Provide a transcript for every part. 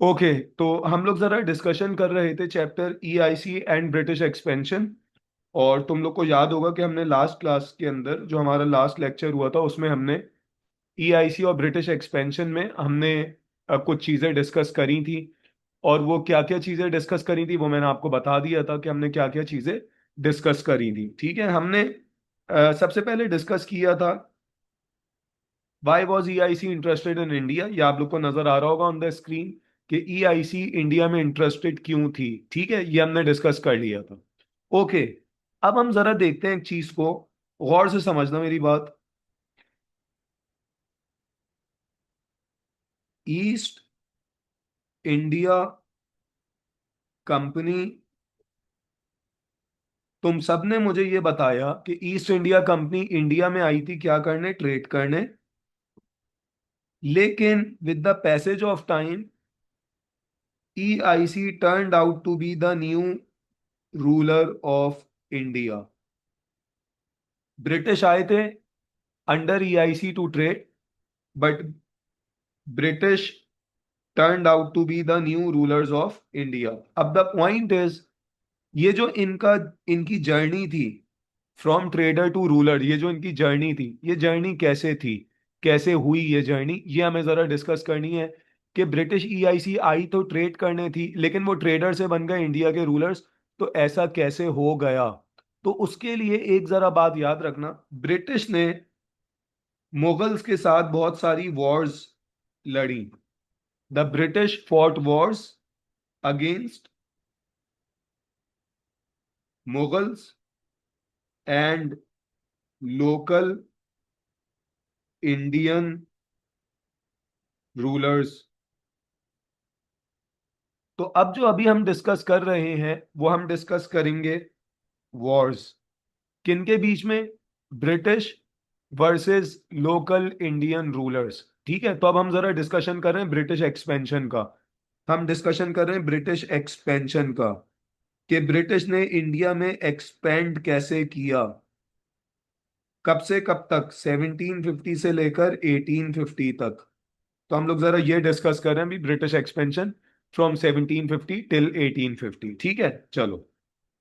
Okay, तो हम लोग जरा डिस्कशन कर रहे थे chapter EIC and British expansion. और तुम लोग को याद होगा कि हमने लास्ट क्लास के अंदर जो हमारा लास्ट लेक्चर हुआ था उसमें हमने ईआईसी और ब्रिटिश एक्सपेंशन में हमने कुछ चीज़ें डिस्कस करी थी। और वो क्या क्या चीज़ें डिस्कस करी थी वो मैंने आपको बता दिया था कि हमने क्या क्या चीज़ें डिस्कस करी थी। ठीक है, हमने सबसे पहले डिस्कस किया था why was EIC interested in India. ये आप लोग को नजर आ रहा होगा ऑन द स्क्रीन कि ईआईसी इंडिया में इंटरेस्टेड क्यों थी। ठीक है, ये हमने डिस्कस कर लिया था। ओके, अब हम जरा देखते हैं एक चीज को, गौर से समझना मेरी बात। ईस्ट इंडिया कंपनी, तुम सब ने मुझे ये बताया कि ईस्ट इंडिया कंपनी इंडिया में आई थी क्या करने, ट्रेड करने। लेकिन with the passage of time EIC turned out to be the new ruler of India. British आए थे under EIC to trade, but British turned out to be the new rulers of India. अब the point is, ये जो इनका इनकी journey थी from trader to ruler, ये जो इनकी जर्नी थी, ये जर्नी कैसे थी, कैसे हुई ये जर्नी, ये हमें जरा डिस्कस करनी है। कि ब्रिटिश ईआईसी आई तो ट्रेड करने थी, लेकिन वो ट्रेडर से बन गए इंडिया के रूलर्स। तो ऐसा कैसे हो गया? तो उसके लिए एक जरा बात याद रखना, ब्रिटिश ने मुगल्स के साथ बहुत सारी वॉर्स लड़ी। The British fought Wars against Mughals and local Indian rulers. तो अब जो अभी हम डिस्कस कर रहे हैं वो हम डिस्कस करेंगे वॉर्स किनके बीच में, British versus local Indian rulers. ठीक है, तो अब हम जरा डिस्कशन कर रहे हैं ब्रिटिश एक्सपेंशन का। हम डिस्कशन कर रहे हैं ब्रिटिश एक्सपेंशन का, कि ब्रिटिश ने इंडिया में एक्सपेंड कैसे किया, कब से कब तक, 1750 से लेकर 1850 तक। तो हम लोग जरा ये डिस्कस कर रहे हैं अभी ब्रिटिश एक्सपेंशन फ्रॉम 1750 टिल 1850। ठीक है, चलो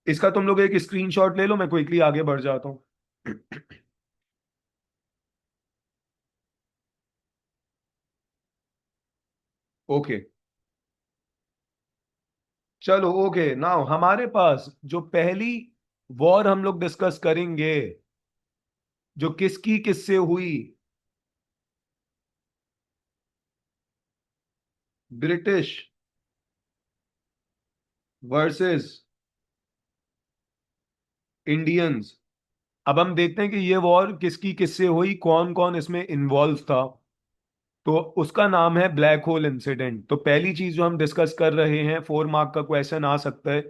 इसका तुम लोग एक स्क्रीनशॉट ले लो, मैं क्विकली आगे बढ़ जाता हूँ। ओके, चलो ओके, नाउ हमारे पास जो पहली वॉर हम लोग डिस्कस करेंगे, जो किसकी किससे हुई, ब्रिटिश वर्सेस इंडियंस। अब हम देखते हैं कि ये वॉर किसकी किससे हुई, कौन कौन इसमें इन्वॉल्व था। तो उसका नाम है ब्लैक होल इंसिडेंट। तो पहली चीज जो हम डिस्कस कर रहे हैं, 4 मार्क का क्वेश्चन आ सकता है,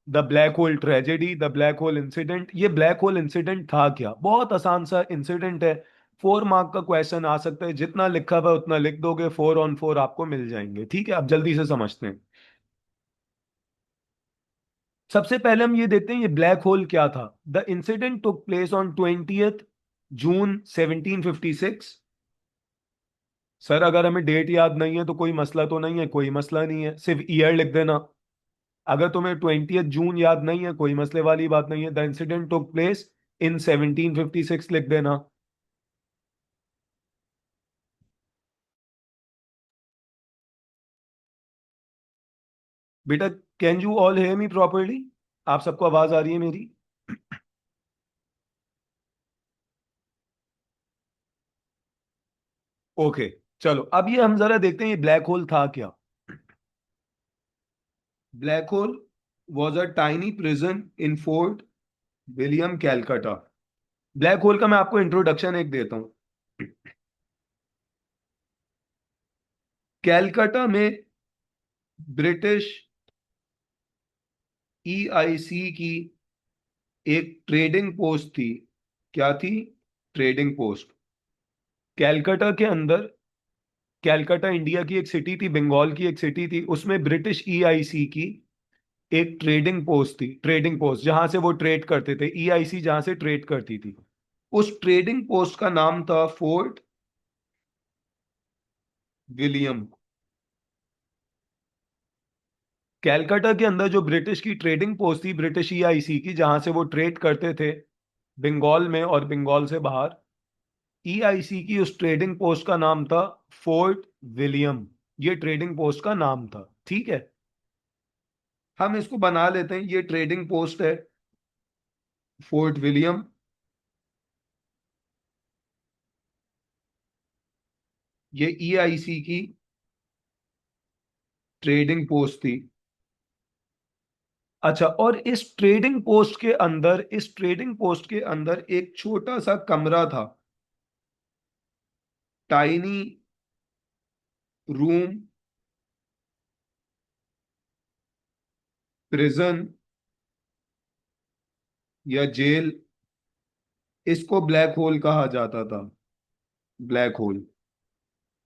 the black hole tragedy, the black hole incident. ये ब्लैक होल इंसिडेंट था क्या? बहुत आसान सा इंसिडेंट है, 4 मार्क का क्वेश्चन आ सकता है, जितना लिखा हुआ है उतना लिख दोगे, 4 ऑन 4 आपको मिल जाएंगे। ठीक है, अब जल्दी से समझते हैं। सबसे पहले हम ये देखते हैं ये ब्लैक होल क्या था। The incident took place on 20th June 1756। Sir अगर हमें डेट याद नहीं है तो कोई मसला तो नहीं है, कोई मसला नहीं है, सिर्फ ईयर लिख देना। अगर तुम्हें 20th जून याद नहीं है, कोई मसले वाली बात नहीं है, the incident took place in 1756 लिख देना। बेटा, can you all hear me properly? आप सबको आवाज आ रही है मेरी? ओके, चलो अब ये हम जरा देखते हैं ये ब्लैक होल था क्या। Black hole was a tiny prison in fort William Calcutta. Black hole का मैं आपको इंट्रोडक्शन एक देता हूं। कैलकाटा में ब्रिटिश ईआईसी की एक ट्रेडिंग पोस्ट थी। क्या थी? Trading post. कैलकाटा के अंदर, कैलकाटा इंडिया की एक सिटी थी, बंगाल की एक सिटी थी, उसमें ब्रिटिश ईआईसी की एक ट्रेडिंग पोस्ट थी। ट्रेडिंग पोस्ट जहां से वो ट्रेड करते थे, ईआईसी जहां से ट्रेड करती थी, उस ट्रेडिंग पोस्ट का नाम था फोर्ट विलियम। कैलकाटा के अंदर जो ब्रिटिश की ट्रेडिंग पोस्ट थी, ब्रिटिश ईआईसी की, जहां से वो ट्रेड करते थे बंगाल में और बंगाल से बाहर, ईआईसी की उस ट्रेडिंग पोस्ट का नाम था फोर्ट विलियम। ये ट्रेडिंग पोस्ट का नाम था, ठीक है। हम इसको बना लेते हैं, ये ट्रेडिंग पोस्ट है फोर्ट विलियम। ये ईआईसी की ट्रेडिंग पोस्ट थी। अच्छा, और इस ट्रेडिंग पोस्ट के अंदर एक छोटा सा कमरा था, टाइनी रूम, प्रिजन या जेल, इसको ब्लैक होल कहा जाता था। Black hole.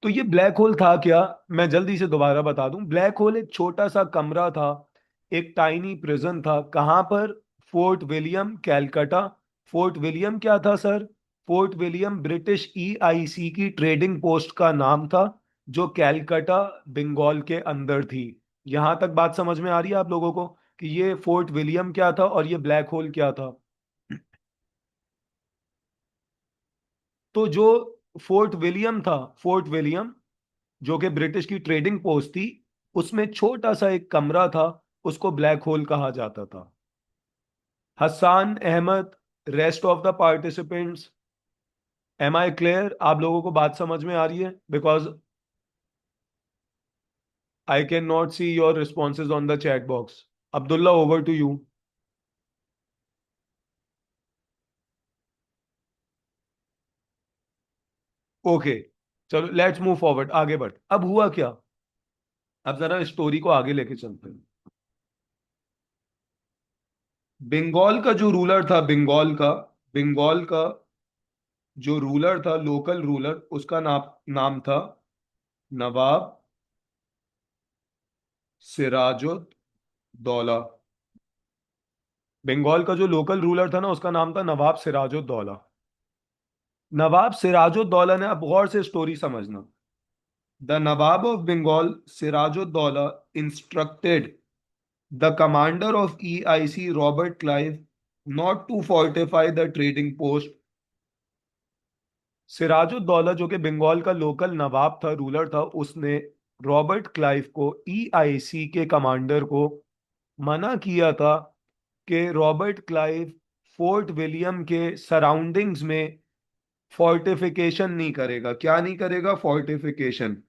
तो ये ब्लैक होल था क्या? मैं जल्दी से दोबारा बता दूं। ब्लैक होल एक छोटा सा कमरा था, एक टाइनी प्रिजन था। कहां पर? Fort William, Calcutta. Fort William क्या था sir? Fort William British EIC की ट्रेडिंग पोस्ट का नाम था, जो कैलकाटा बंगाल के अंदर थी। यहां तक बात समझ में आ रही है आप लोगों को कि ये फोर्ट विलियम क्या था और ये ब्लैक होल क्या था? तो जो फोर्ट विलियम था, फोर्ट विलियम जो कि ब्रिटिश की ट्रेडिंग पोस्ट थी, उसमें छोटा सा एक कमरा था, उसको ब्लैक होल कहा जाता था। Hasan Ahmad, rest of the participants, am I clear? आप लोगों को बात समझ में आ रही है? Because I can not see your responses on the chat box. Abdullah, over to you. Okay, चलो लेट्स मूव फॉरवर्ड, आगे बढ़। अब हुआ क्या? अब जरा स्टोरी को आगे लेके चलते हैं। बंगाल का जो रूलर था, बंगाल का जो रूलर था, लोकल रूलर, उसका नाम नाम था नवाब सिराजुद्दौला। बंगाल का जो लोकल रूलर था ना, उसका नाम था नवाब सिराजुद्दौला। नवाब सिराजुद्दौला ने, अब गौर से स्टोरी समझना, the nawab of Bengal Sirajuddaula instructed the commander of EIC Robert Clive not to fortify the trading post. Sirajuddaula जो कि बंगाल का लोकल नवाब था, रूलर था, उसने रॉबर्ट क्लाइव को, ईआईसी के कमांडर को, मना किया था कि रॉबर्ट क्लाइव फोर्ट विलियम के सराउंडिंग्स में फोर्टिफिकेशन नहीं करेगा। क्या नहीं करेगा? फोर्टिफिकेशन।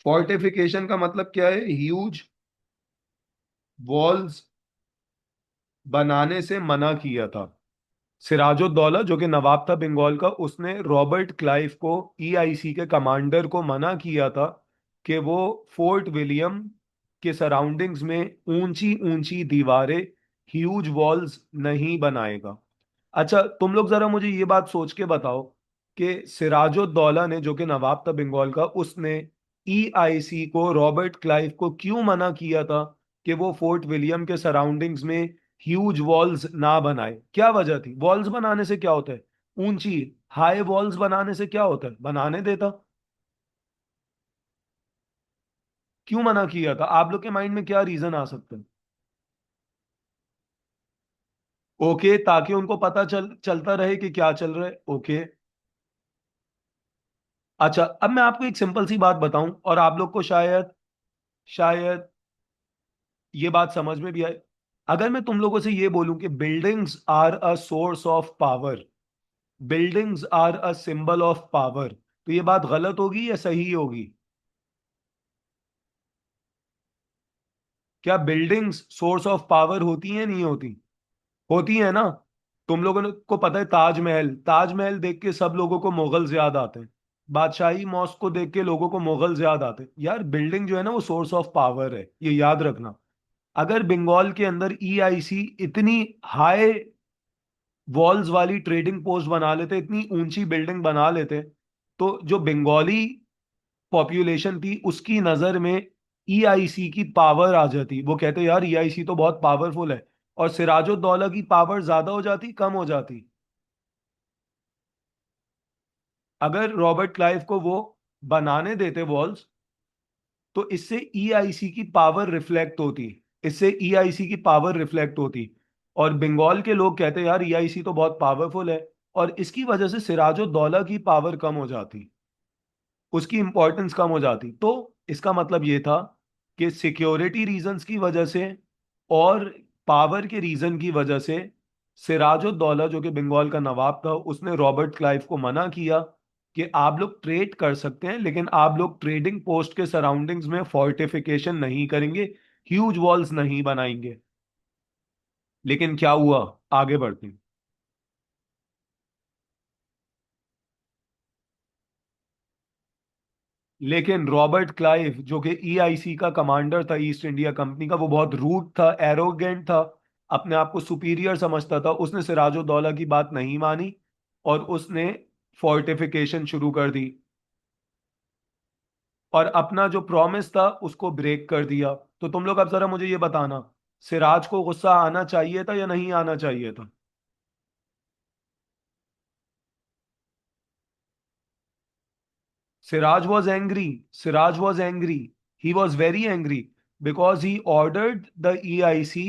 फोर्टिफिकेशन का मतलब क्या है? ह्यूज वॉल्स बनाने से मना किया था। सिराजुद्दौला जो कि नवाब था बंगाल का, उसने रॉबर्ट क्लाइव को, ईआईसी के कमांडर को, मना किया था कि वो फोर्ट विलियम के सराउंडिंग्स में ऊंची ऊंची दीवारें, ह्यूज वॉल्स नहीं बनाएगा। अच्छा, तुम लोग जरा मुझे ये बात सोच के बताओ कि सिराजुद्दौला ने, जो कि नवाब था बंगाल का, उसने ईआईसी को, रॉबर्ट क्लाइव को क्यों मना किया था कि वो फोर्ट विलियम के सराउंडिंग्स में ह्यूज वॉल्स ना बनाए? क्या वजह थी? वॉल्स बनाने से क्या होता है? ऊंची, हाई वॉल्स बनाने से क्या होता है? बनाने देता। क्यों मना किया था? आप लोग के माइंड में क्या रीजन आ सकता है? ओके, ताकि उनको पता चलता रहे कि क्या चल रहा है। ओके। अच्छा, अब मैं आपको एक सिंपल सी बात बताऊं और आप लोग को शायद शायद ये बात समझ में भी आए। अगर मैं तुम लोगों से ये बोलूं कि buildings are a source of power, buildings are a symbol of power, तो ये बात गलत होगी या सही होगी? क्या बिल्डिंग्स सोर्स ऑफ पावर होती हैं, नहीं होती? होती है ना। तुम लोगों को पता है, ताजमहल, ताजमहल देख के सब लोगों को मुगल्स याद आते हैं। बादशाही मॉस्क को देख के लोगों को मुगल्स याद आते हैं। यार, बिल्डिंग जो है ना, वो सोर्स ऑफ पावर है, ये याद रखना। अगर बंगाल के अंदर ईआईसी इतनी हाई वॉल्स वाली ट्रेडिंग पोस्ट बना लेते, इतनी ऊंची बिल्डिंग बना लेते, तो जो बंगाली पॉपुलेशन थी, उसकी नजर में ईआईसी की पावर आ जाती। वो कहते यार, ईआईसी तो बहुत पावरफुल है। और सिराजुद्दौला की पावर ज्यादा हो जाती, कम हो जाती? अगर रॉबर्ट क्लाइव को वो बनाने देते वॉल्स, तो इससे ईआईसी की पावर रिफ्लेक्ट होती, इससे ईआईसी की पावर रिफ्लेक्ट होती। और बंगाल के लोग कहते हैं यार ईआईसी तो बहुत पावरफुल है, और इसकी वजह से सिराजुद्दौला की पावर कम हो जाती, उसकी इंपॉर्टेंस कम हो जाती। तो इसका मतलब ये था कि सिक्योरिटी रीजंस की वजह से और पावर के रीजन की वजह से सिराजुद्दौला जो कि बंगाल का नवाब था, उसने रॉबर्ट क्लाइव को मना किया कि आप लोग ट्रेड कर सकते हैं लेकिन आप लोग ट्रेडिंग पोस्ट के सराउंडिंग्स में फोर्टिफिकेशन नहीं करेंगे, ह्यूज वॉल्स नहीं बनाएंगे। लेकिन क्या हुआ, आगे बढ़ते हैं। लेकिन रॉबर्ट क्लाइव जो कि ईआईसी का कमांडर था, ईस्ट इंडिया कंपनी का, वो बहुत रूड था, एरोगेंट था, अपने आप को सुपीरियर समझता था। उसने सिराजुद्दौला की बात नहीं मानी और उसने फोर्टिफिकेशन शुरू कर दी और अपना जो प्रॉमिस था उसको ब्रेक कर दिया। तो तुम लोग अब जरा मुझे ये बताना, सिराज को गुस्सा आना चाहिए था या नहीं आना चाहिए था? Siraj was angry. Siraj was angry. He was very angry because he ordered the EIC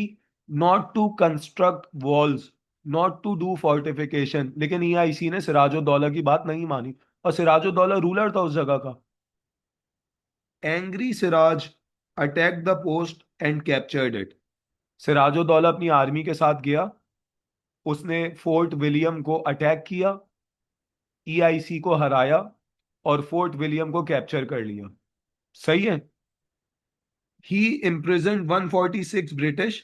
not to construct walls, not to do fortification. लेकिन EIC ने सिराजुद्दौला की बात नहीं मानी, और सिराजुद्दौला रूलर था उस जगह का। Angry Siraj attack the post and captured it. Sirajuddaula अपनी आर्मी के साथ गया, उसने फोर्ट विलियम को अटैक किया, ईआईसी को हराया और फोर्ट विलियम को कैप्चर कर लिया। सही है। He imprisoned 146 British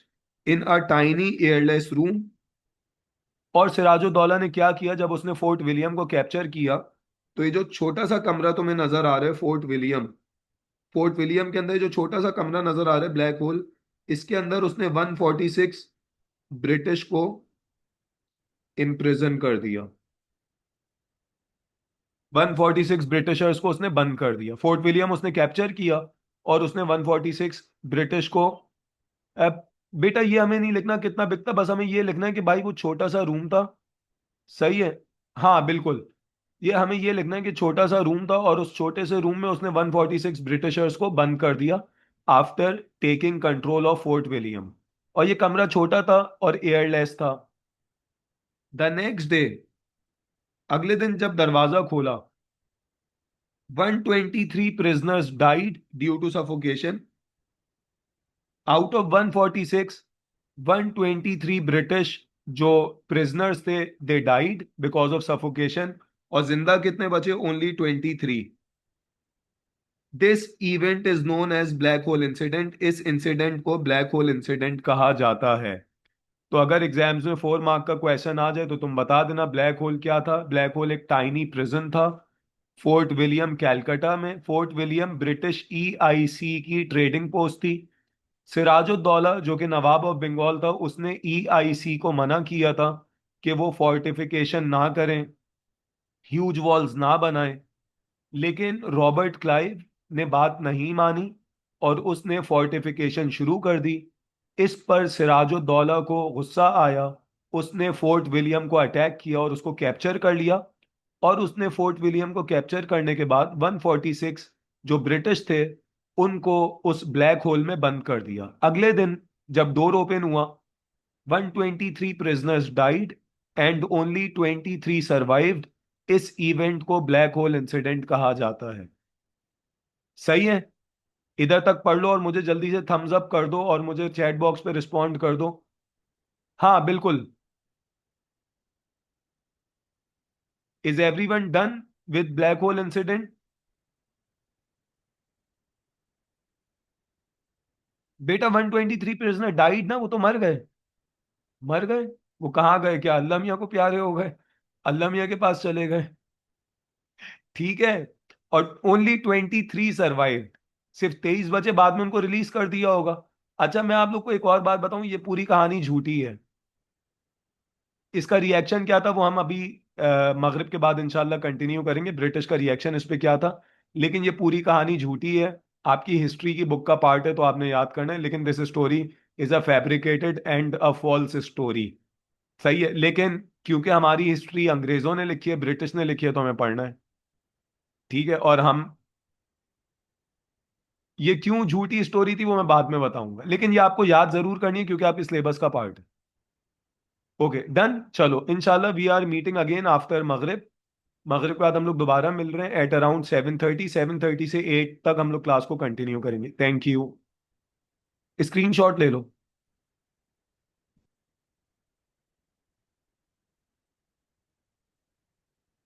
in a tiny airless room। और सिराजुद्दौला ने क्या किया जब उसने फोर्ट विलियम को कैप्चर किया, तो ये जो छोटा सा कमरा तुम्हें नजर आ रहा है फोर्ट विलियम, फोर्ट विलियम के अंदर जो छोटा सा कमरा नजर आ रहा है ब्लैक होल, इसके अंदर उसने 146 ब्रिटिश को इम्प्रिजन कर दिया। 146 ब्रिटिशर्स को उसने बंद कर दिया, फोर्ट विलियम उसने कैप्चर किया और उसने 146 ब्रिटिश को। अब बेटा ये हमें नहीं लिखना कितना बिकता, बस हमें ये लिखना है कि भाई वो छोटा सा रूम था। सही है। हाँ बिल्कुल, ये हमें ये लिखना है कि छोटा सा रूम था और उस छोटे से रूम में उसने 146 ब्रिटिशर्स को बंद कर दिया after taking control of fort William. और ये कमरा छोटा था और एयरलेस था। द नेक्स्ट डे, अगले दिन जब दरवाजा खोला, 123 prisoners died due to suffocation। Out of 146, 123 British जो प्रिजनर्स थे, they died because of suffocation. और जिंदा कितने बचे? Only 23। This event is known as black hole incident. इस इंसिडेंट को ब्लैक होल इंसिडेंट कहा जाता है। तो अगर एग्जाम्स में 4 मार्क का क्वेश्चन आ जाए तो तुम बता देना ब्लैक होल क्या था। ब्लैक होल एक टाइनी प्रिजन था फोर्ट विलियम कैलकाटा में। फोर्ट विलियम ब्रिटिश ईआईसी की ट्रेडिंग पोस्ट थी। सिराजुद्दौला जो कि नवाब ऑफ बंगाल था, उसने ईआईसी को मना किया था कि वो फोर्टिफिकेशन ना करें, ह्यूज वॉल्स ना बनाएं। लेकिन रॉबर्ट क्लाइव ने बात नहीं मानी और उसने फोर्टिफिकेशन शुरू कर दी। इस पर सिराजुद्दौला को गुस्सा आया, उसने फोर्ट विलियम को अटैक किया और उसको कैप्चर कर लिया। और उसने फोर्ट विलियम को कैप्चर करने के बाद 146 जो ब्रिटिश थे उनको उस ब्लैक होल में बंद कर दिया। अगले दिन जब डोर ओपन हुआ, 123 prisoners died and only 23 survived। इस इवेंट को ब्लैक होल इंसिडेंट कहा जाता है। सही है। इधर तक पढ़ लो और मुझे जल्दी से थम्स अप कर दो और मुझे चैट बॉक्स पे रिस्पॉन्ड कर दो। हाँ बिल्कुल। Is everyone done with black hole incident? बेटा 123 प्रिजनर डाइड ना, वो तो मर गए। मर गए। वो कहाँ गए? क्या अल्लाह मियाँ को प्यारे हो गए? अल्लाह मियाँ के पास चले गए? ठीक है। और ओनली 23 सर्वाइव, सिर्फ 23 बचे, बाद में उनको रिलीज कर दिया होगा। अच्छा मैं आप लोग को एक और बात बताऊं, ये पूरी कहानी झूठी है। इसका रिएक्शन क्या था वो हम अभी मगरिब के बाद इंशाल्लाह कंटिन्यू करेंगे, ब्रिटिश का रिएक्शन इस पे क्या था। लेकिन ये पूरी कहानी झूठी है। आपकी हिस्ट्री की बुक का पार्ट है तो आपने याद करना है, लेकिन this story is a fabricated and a false story. सही है। लेकिन क्योंकि हमारी हिस्ट्री अंग्रेजों ने लिखी है, ब्रिटिश ने लिखी है, तो हमें पढ़ना है। ठीक है। और हम ये क्यों झूठी स्टोरी थी वो मैं बाद में बताऊंगा, लेकिन ये आपको याद जरूर करनी है क्योंकि आप इस सिलेबस का पार्ट है। ओके डन, चलो इंशाल्लाह we are meeting again after मगरिब। मगरिब के बाद हम लोग दोबारा मिल रहे हैं एट अराउंड 7:30, 7:30 से 8 तक हम लोग क्लास को कंटिन्यू करेंगे। Thank you. स्क्रीनशॉट ले लो।